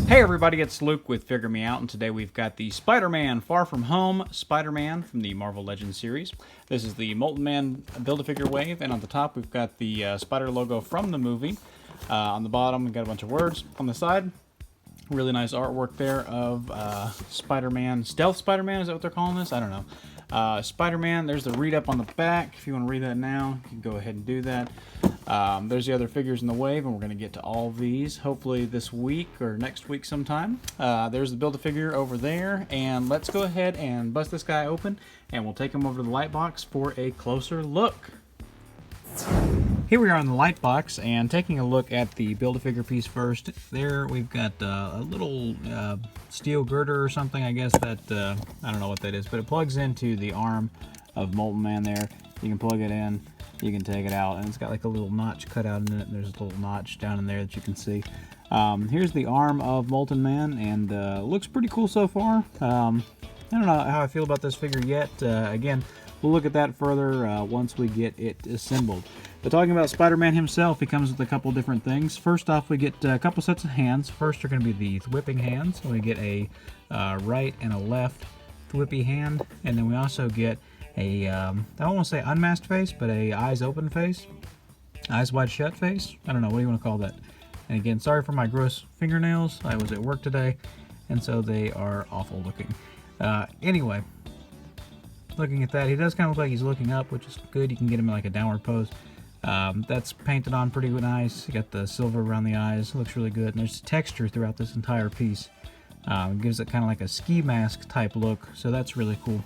Hey everybody, it's Luke with Figure Me Out, and today we've got the Spider-Man Far From Home Spider-Man from the Marvel Legends series. This is the Molten Man Build-A-Figure wave, and on the top we've got the Spider logo from the movie. On the bottom we've got a bunch of words. On the side, really nice artwork there of Spider-Man. Stealth Spider-Man, is that what they're calling this? I don't know. Spider-Man, there's the read-up on the back. If you want to read that now, you can go ahead and do that. There's the other figures in the wave, and we're going to get to all of these hopefully this week or next week sometime. There's the Build-A-Figure over there, and let's go ahead and bust this guy open, and we'll take him over to the light box for a closer look. Here we are in the light box, and taking a look at the Build-A-Figure piece first. There we've got a little steel girder or something, I guess that, I don't know what that is, but it plugs into the arm of Molten Man there. You can plug it in, you can take it out, and it's got like a little notch cut out in it, and there's a little notch down in there that you can see. Here's the arm of Molten Man, and looks pretty cool so far. I don't know how I feel about this figure yet. Again, we'll look at that further once we get it assembled. But talking about Spider-Man himself, he comes with a couple different things. First off, we get a couple sets of hands. First are going to be the thwipping hands. We get a right and a left thwippy hand, and then we also get a, I don't want to say unmasked face, but a eyes open face. Eyes wide shut face? I don't know, what do you want to call that? And again, sorry for my gross fingernails. I was at work today, and so they are awful looking. Anyway, looking at that, he does kind of look like he's looking up, which is good. You can get him in like a downward pose. That's painted on pretty nice. You got the silver around the eyes. Looks really good. And there's texture throughout this entire piece. It gives it kind of like a ski mask type look, so that's really cool.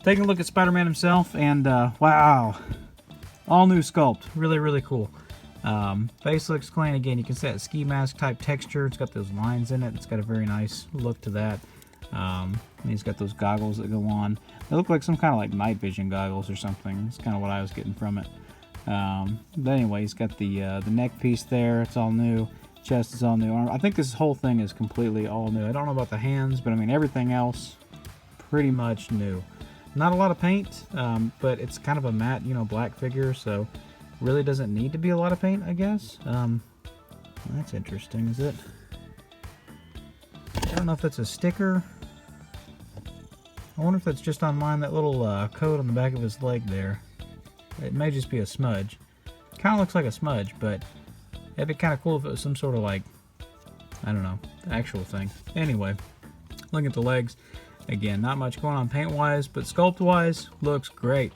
Taking a look at Spider-Man himself, and wow, all new sculpt. Really, really cool. Face looks clean. Again, you can see that ski mask type texture. It's got those lines in it. It's got a very nice look to that. And he's got those goggles that go on. They look like some kind of like night vision goggles or something. That's kind of what I was getting from it. But anyway, he's got the neck piece there. It's all new. Chest is all new. I think this whole thing is completely all new. I don't know about the hands, but I mean everything else pretty much new. Not a lot of paint, but it's kind of a matte, black figure, so really doesn't need to be a lot of paint, I guess. That's interesting, is it? I don't know if that's a sticker. I wonder if that's just on mine, that little coat on the back of his leg there. It may just be a smudge. Kind of looks like a smudge, but it'd be kind of cool if it was some sort of like, I don't know, actual thing. Anyway, looking at the legs. Again, not much going on paint-wise, but sculpt-wise, looks great.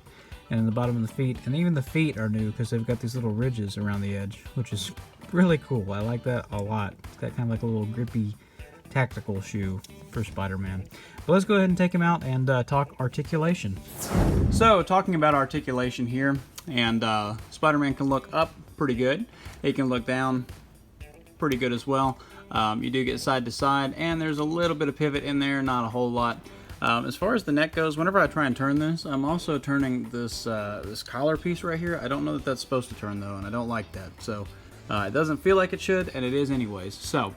And in the bottom of the feet, and even the feet are new because they've got these little ridges around the edge, which is really cool. I like that a lot. It's got kind of like a little grippy tactical shoe for Spider-Man. But let's go ahead and take him out and talk articulation. So, talking about articulation here, and Spider-Man can look up pretty good. He can look down pretty good as well. You do get side to side, and there's a little bit of pivot in there, not a whole lot. As far as the neck goes, whenever I try and turn this, I'm also turning this this collar piece right here. I don't know that that's supposed to turn though, and I don't like that. So it doesn't feel like it should, and it is anyways. So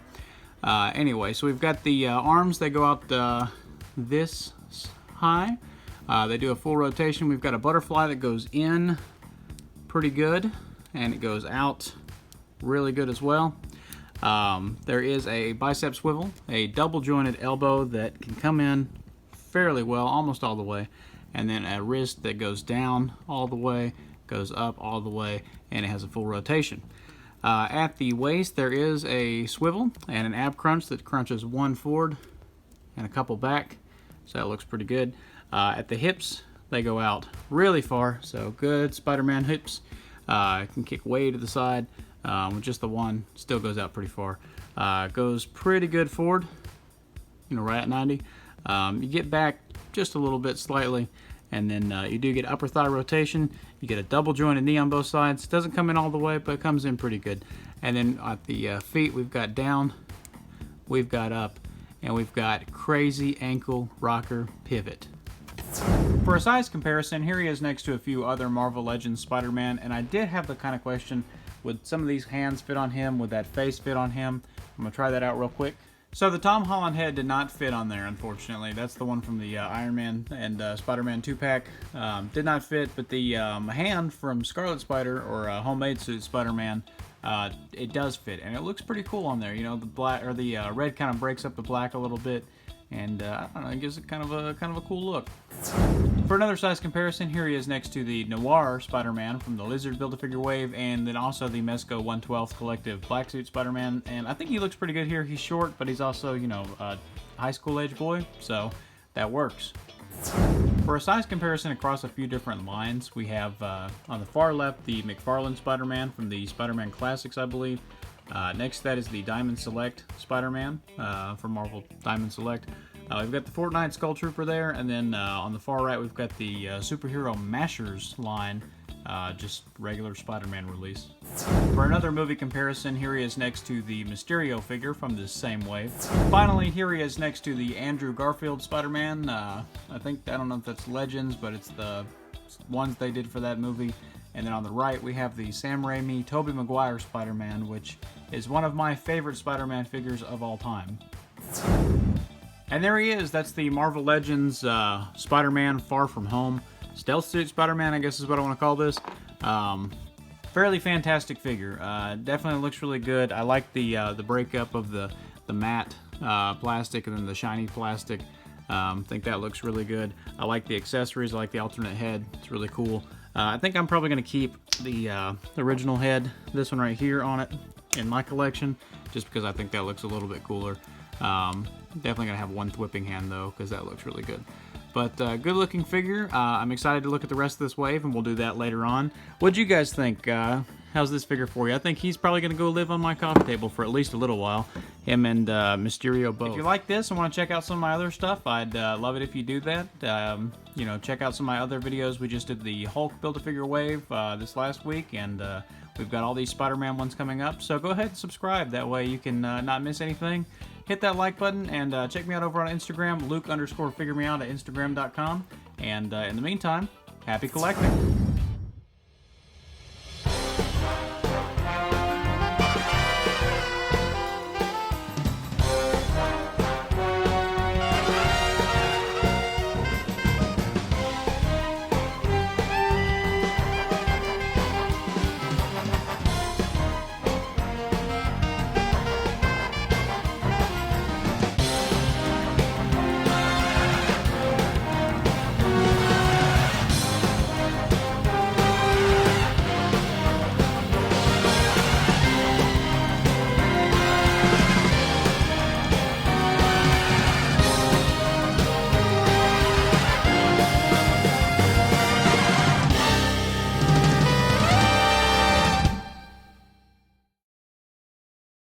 anyway, so we've got the arms. They go out this high. They do a full rotation. We've got a butterfly that goes in pretty good, and it goes out really good as well. There is a bicep swivel, a double jointed elbow that can come in fairly well, almost all the way, and then a wrist that goes down all the way, goes up all the way, and it has a full rotation. At the waist there is a swivel and an ab crunch that crunches one forward and a couple back, so that looks pretty good. At the hips they go out really far, so good Spider-Man hips. Can kick way to the side. With just the one, still goes out pretty far. Goes pretty good forward, right at 90. You get back just a little bit slightly, and then you do get upper thigh rotation. You get a double jointed knee on both sides. Doesn't come in all the way, but it comes in pretty good. And then at the feet, we've got down, we've got up, and we've got crazy ankle rocker pivot. For a size comparison, here he is next to a few other Marvel Legends Spider-Man, and I did have the kind of question, would some of these hands fit on him? Would that face fit on him? I'm going to try that out real quick. So the Tom Holland head did not fit on there, unfortunately. That's the one from the Iron Man and Spider-Man 2-pack. Did not fit, but the hand from Scarlet Spider, or Homemade Suit Spider-Man, it does fit, and it looks pretty cool on there. You know, the black or the red kind of breaks up the black a little bit, and I don't know, it gives it kind of a cool look. For another size comparison, here he is next to the Noir Spider-Man from the Lizard Build-A-Figure wave, and then also the Mezco 1/12 Collective Black Suit Spider-Man. And I think he looks pretty good here. He's short, but he's also, you know, a high school age boy, so that works. For a size comparison across a few different lines, we have on the far left the McFarlane Spider-Man from the Spider-Man Classics, I believe. Next to that is the Diamond Select Spider-Man from Marvel Diamond Select. We've got the Fortnite Skull Trooper there, and then on the far right we've got the Superhero Mashers line, just regular Spider-Man release. For another movie comparison, here he is next to the Mysterio figure from this same wave. Finally, here he is next to the Andrew Garfield Spider-Man. I don't know if that's Legends, but it's the ones they did for that movie. And then on the right, we have the Sam Raimi, Tobey Maguire Spider-Man, which is one of my favorite Spider-Man figures of all time. And there he is. That's the Marvel Legends Spider-Man Far From Home. Stealth Suit Spider-Man, I guess is what I want to call this. Fairly fantastic figure. Definitely looks really good. I like the breakup of the matte plastic and then the shiny plastic. Think that looks really good. I like the accessories. I like the alternate head. It's really cool. I think I'm probably going to keep the original head, this one right here, on it in my collection, just because I think that looks a little bit cooler. Definitely going to have one whipping hand, though, because that looks really good. But good looking figure. I'm excited to look at the rest of this wave, and we'll do that later on. What'd you guys think? How's this figure for you? I think he's probably going to go live on my coffee table for at least a little while. Him and Mysterio both. If you like this and want to check out some of my other stuff, I'd love it if you do that. You know, check out some of my other videos. We just did the Hulk Build-A-Figure wave this last week, and we've got all these Spider-Man ones coming up. So go ahead and subscribe. That way you can not miss anything. Hit that like button, and check me out over on Instagram, Luke_figuremeout at Instagram.com. And in the meantime, happy collecting.